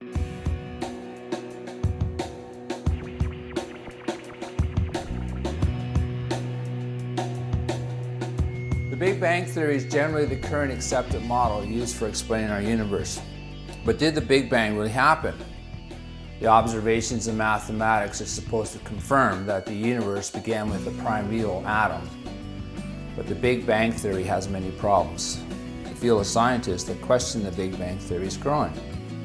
The Big Bang Theory is generally the current accepted model used for explaining our universe. But did the Big Bang really happen? The observations in mathematics are supposed to confirm that the universe began with a primordial atom. But the Big Bang Theory has many problems. The field of scientists that question the Big Bang Theory is growing.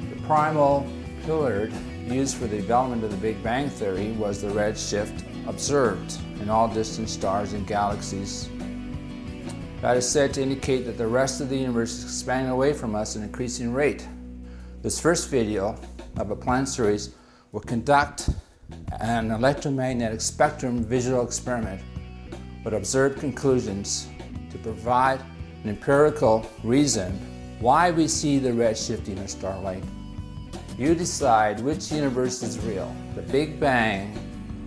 The primal pillar used for the development of the Big Bang Theory was the redshift observed in all distant stars and galaxies. That is said to indicate that the rest of the universe is expanding away from us at an increasing rate. This first video of a planned series will conduct an electromagnetic spectrum visual experiment with observed conclusions to provide an empirical reason why we see the redshifting of starlight. You decide which universe is real, the Big Bang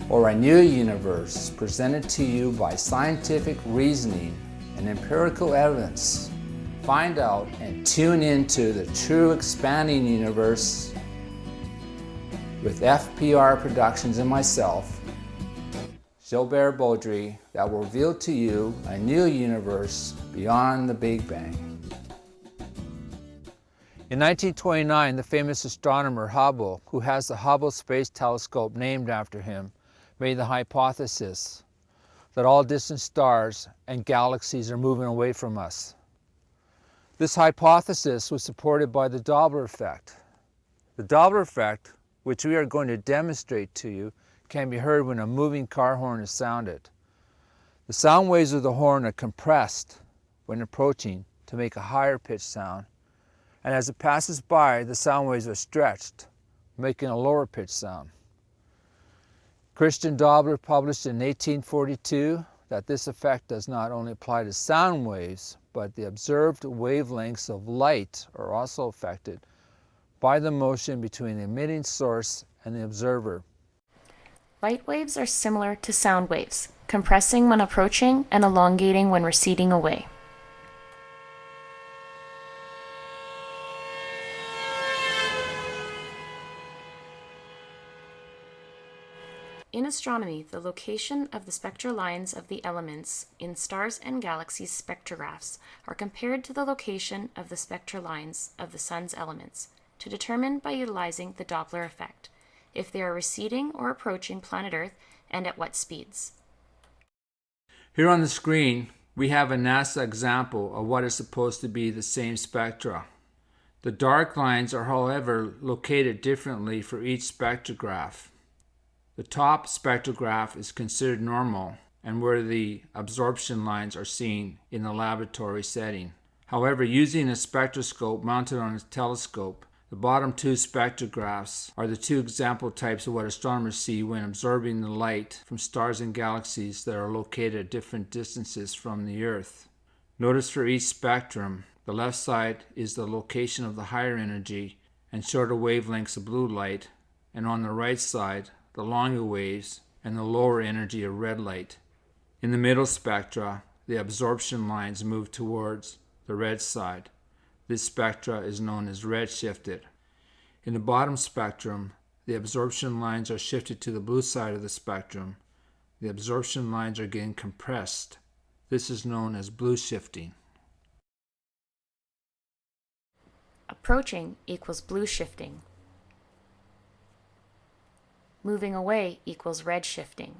or a new universe presented to you by scientific reasoning and empirical evidence. Find out and tune into the true expanding universe with FPR Productions and myself, Gilbert Baudry, that will reveal to you a new universe beyond the Big Bang. In 1929, the famous astronomer Hubble, who has the Hubble Space Telescope named after him, made the hypothesis that all distant stars and galaxies are moving away from us. This hypothesis was supported by the Doppler Effect. The Doppler Effect, which we are going to demonstrate to you, can be heard when a moving car horn is sounded. The sound waves of the horn are compressed when approaching to make a higher pitched sound, and as it passes by, the sound waves are stretched, making a lower pitched sound. Christian Doppler published in 1842 that this effect does not only apply to sound waves, but the observed wavelengths of light are also affected by the motion between the emitting source and the observer. Light waves are similar to sound waves, compressing when approaching and elongating when receding away. In astronomy, the location of the spectral lines of the elements in stars and galaxies spectrographs are compared to the location of the spectral lines of the sun's elements to determine by utilizing the Doppler effect if they are receding or approaching planet Earth and at what speeds. Here on the screen, we have a NASA example of what is supposed to be the same spectra. The dark lines are, however, located differently for each spectrograph. The top spectrograph is considered normal and where the absorption lines are seen in the laboratory setting. However, using a spectroscope mounted on a telescope, the bottom two spectrographs are the two example types of what astronomers see when observing the light from stars and galaxies that are located at different distances from the Earth. Notice for each spectrum, the left side is the location of the higher energy and shorter wavelengths of blue light, and on the right side, the longer waves and the lower energy of red light. In the middle spectra, the absorption lines move towards the red side. This spectra is known as redshifted. In the bottom spectrum, the absorption lines are shifted to the blue side of the spectrum. The absorption lines are getting compressed. This is known as blue shifting. Approaching equals blue shifting. Moving away equals red shifting.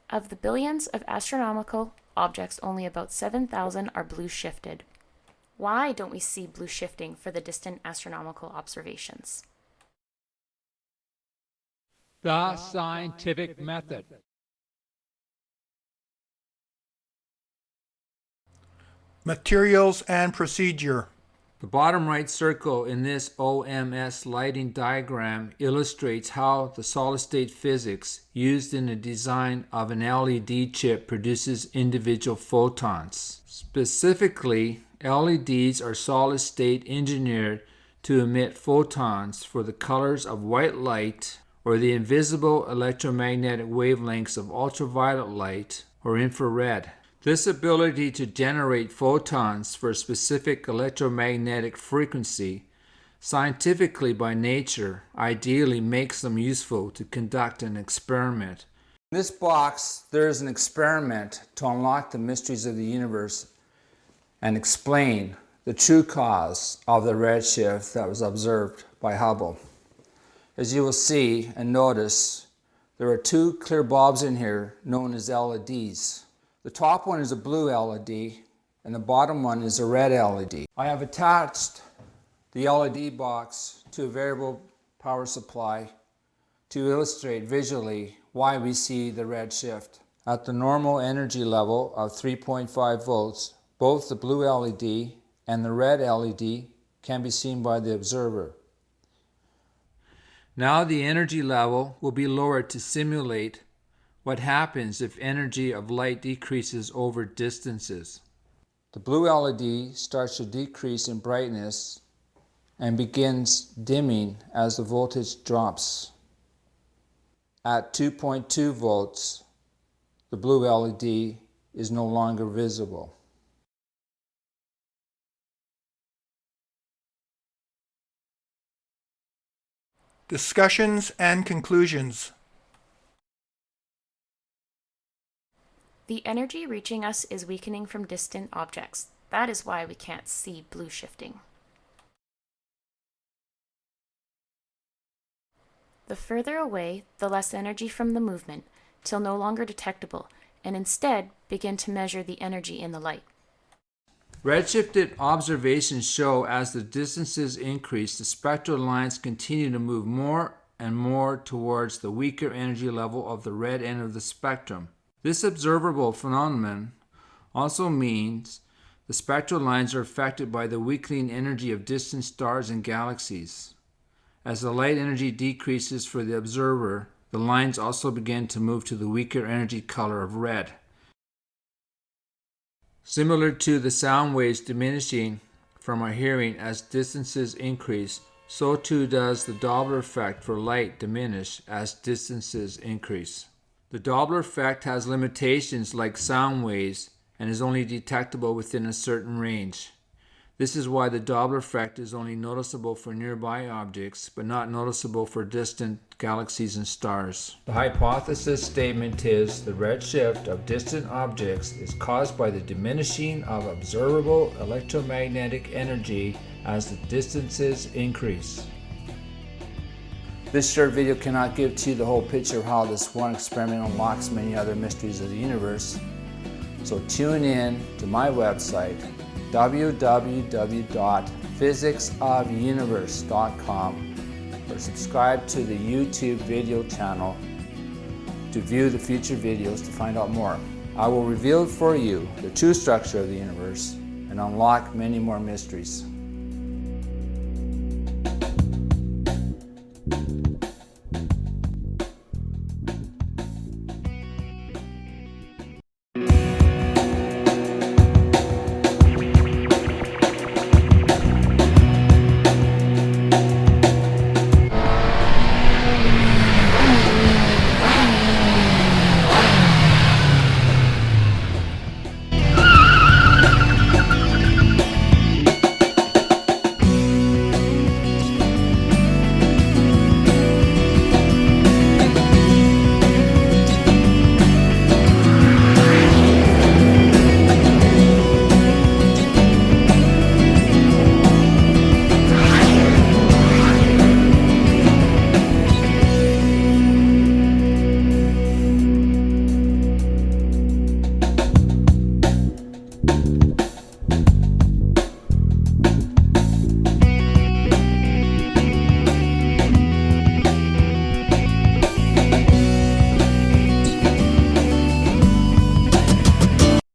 Of the billions of astronomical objects, only about 7,000 are blue shifted. Why don't we see blue shifting for the distant astronomical observations? The scientific method. Materials and procedure. The bottom right circle in this OMS lighting diagram illustrates how the solid-state physics used in the design of an LED chip produces individual photons. Specifically, LEDs are solid-state engineered to emit photons for the colors of white light or the invisible electromagnetic wavelengths of ultraviolet light or infrared. This ability to generate photons for a specific electromagnetic frequency scientifically by nature ideally makes them useful to conduct an experiment. In this box, there is an experiment to unlock the mysteries of the universe and explain the true cause of the redshift that was observed by Hubble. As you will see and notice, there are two clear bulbs in here known as LEDs. The top one is a blue LED and the bottom one is a red LED. I have attached the LED box to a variable power supply to illustrate visually why we see the redshift. At the normal energy level of 3.5 volts, both the blue LED and the red LED can be seen by the observer. Now the energy level will be lowered to simulate what happens if energy of light decreases over distances. The blue LED starts to decrease in brightness and begins dimming as the voltage drops. At 2.2 volts, the blue LED is no longer visible. Discussions and conclusions. The energy reaching us is weakening from distant objects. That is why we can't see blue shifting. The further away, the less energy from the movement, till no longer detectable, and instead begin to measure the energy in the light. Redshifted observations show as the distances increase, the spectral lines continue to move more and more towards the weaker energy level of the red end of the spectrum. This observable phenomenon also means the spectral lines are affected by the weakening energy of distant stars and galaxies. As the light energy decreases for the observer, the lines also begin to move to the weaker energy color of red. Similar to the sound waves diminishing from our hearing as distances increase, so too does the Doppler effect for light diminish as distances increase. The Doppler effect has limitations like sound waves and is only detectable within a certain range. This is why the Doppler effect is only noticeable for nearby objects, but not noticeable for distant galaxies and stars. The hypothesis statement is the redshift of distant objects is caused by the diminishing of observable electromagnetic energy as the distances increase. This short video cannot give to you the whole picture of how this one experiment unlocks many other mysteries of the universe. So tune in to my website, www.physicsofuniverse.com, or subscribe to the YouTube video channel to view the future videos to find out more. I will reveal for you the true structure of the universe and unlock many more mysteries.